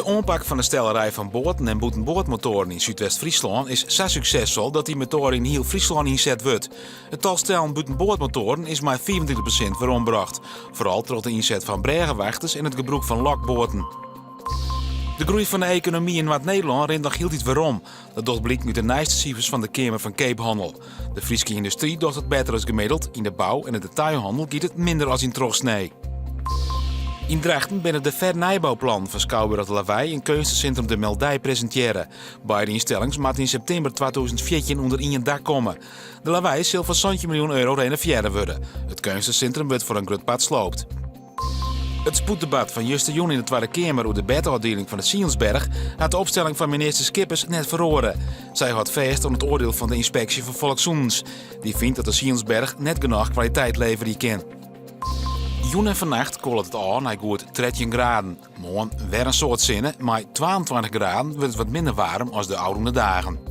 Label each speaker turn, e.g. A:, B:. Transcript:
A: De aanpak van de stellerij van boten en boetenboordmotoren in Zuidwest-Friesland is zo succesvol dat die motor in heel Friesland inzet wordt. Het tal stellen boetenboordmotoren is maar 24% verombracht. Vooral door de inzet van bregenwachters en het gebruik van lokboten. De groei van de economie in Noord-Nederland rent nog heel iets waarom. Dat blijkt uit de nieuwste cijfers van de Kamer van Keephandel. De Friese industrie doet het beter als gemiddeld. In de bouw en de detailhandel gaat het minder als in Trogsnee. In Drachten binnen de vernijbouwplan van Schouwburg de Lawaai en kunstencentrum De Meldij presenteren. Beide instellingen moeten in september 2014 onder één dak komen. De Lawaai zal voor €100 miljoen renoveerd worden. Het kunstencentrum wordt voor een groot pad sloopt. Het spoeddebat van Juster in de Tweede Kamer over de betafdeling van de Siensberg had de opstelling van minister Schippers net verhoren. Zij had vast aan het oordeel van de inspectie van Volkszoens. Die vindt dat de Siensberg net genoeg kwaliteit leveren kan. Joen en vannacht koelt het aan naar goed 13 graden. Morgen weer een soort zinnen, maar 22 graden wordt het wat minder warm als de oude dagen.